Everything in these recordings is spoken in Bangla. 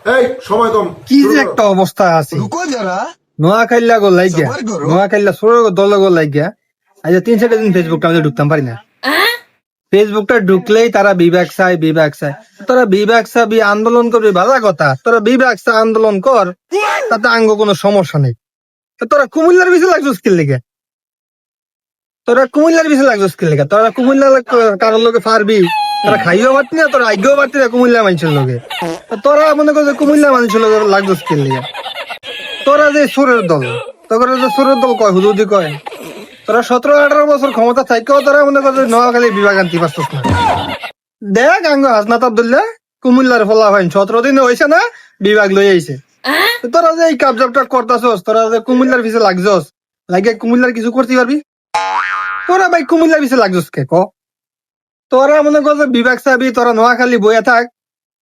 এই সময় কম, কি শুরু যে করো। একটা অবস্থা আছে रुको जरा নোয়াখাইলা গো লাগিয়া सबर करो নোয়াখাইলা সরো দল গো লাগিয়া আজ 3-4 দিন ফেসবুকটা আমি ঢুকতাম পারি না। ফেসবুকটা ঢুকলেই তারা বিভাগ চায় তোরা বিভাগ চাবি আন্দোলন করবি ভালো কথা, তোরা বিভাগ চা আন্দোলন কর, তাতে আঙ্গ কোনো সমস্যা নেই। তো তোরা কুমিল্লার বিষয় লাগছিস কি লেগে? তোরা কুমিল্লার বিষয় লাগছিস কি লেগে? তোরা কুমিল্লা কারোর লোকে পারবি, তোরা খাইও পারতি না, তোরা আইগেও পারতি না কুমিল্লা মানুষের লোকে। তো তোরা মনে করছে কুমিল্লা মানুষের লোকে লাগছিস কি লেগে? তোরা যে সুরের দল, তোরা যে সুরের দল কয় হুদুদি কয়, তোরা 17-18 বছর ক্ষমতা থাকেও তোরা মনে করছে নোয়াখালী বিভাগ আনতে পারছিস না। দেখ আঙ্গ হাসনাত আব্দুল্লাহ কুমিল্লার ফলা হয় 17 দিনে হয়েছে না বিভাগ লই আইছে। তো তোরা যে এই কাবজাবটা করতাছস, তোরা যে কুমিল্লার পিছে লাগছস, লাগে কুমিল্লার কিছু করতে পারবি? তোরা ভাই কুমিল্লার পিছে লাগছস কে ক? তোরা মনে করছে বিভাগ চাবি, তোরা নোয়াখালী বইয়া থাক,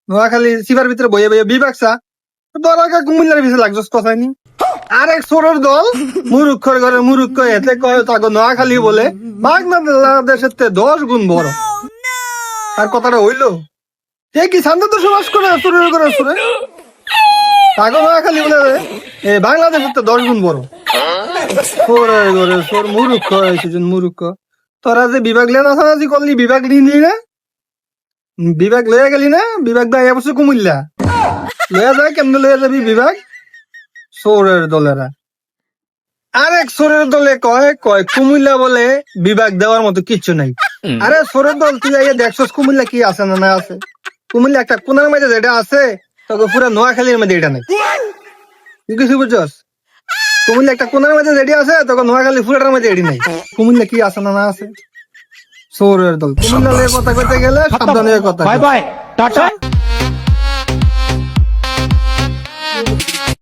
নোয়াখালী সিবার ভিতরে বইয়ে বইয়ে বিভাগ চা, তোরা কে কুমিল্লার পিছে লাগছস কথাই নি। আরেক সোরের দল মুরুক্ষর ঘরে মুরুক্ষ এতে কয় তাকে নোয়াখালী বলে বাংলাদেশের 10 গুণ বড়। আর কথাটা হইলো এ কি শান্ত সমাজ করে সুরের করে সুরে তাকে নোয়াখালী বলে বাংলাদেশের 10 গুণ বড়। সোরের ঘরে সোর মুরুক্ষ সেজন মুরুক্ষ। তোরা যে বিভাগ লেন আসানাজি করলি, বিভাগ নিলি না, বিভাগ লইয়া গেলি না, বিভাগ দেয় বছর কুমিল্লা লইয়া যায়, কেমনে লইয়া যাবি বিভাগ? সোরের দলেরা আরেক সোরের দলে কয় কয় কুমিল্লা বলে বিভাগ দেওয়ার মতো কিচ্ছু নাই। আরে সোরের দল তুই আগে দেখছস কুমিল্লা কি আছে না না আছে? কুমিল্লা একটা কোনার মধ্যে যেটা আছে তোকে পুরো নোয়াখালীর মধ্যে এটা নাই। তুই কিছু বুঝছস? কুমিল্লা একটা কোনার মধ্যে যেটি আছে তোকে নোয়াখালী পুরাটার মধ্যে এটি নাই। কুমিল্লা কি আছে না না আছে? সোরের দল কুমিল্লা কথা কইতে গেলে সাবধানে কথা। Bye bye Tata.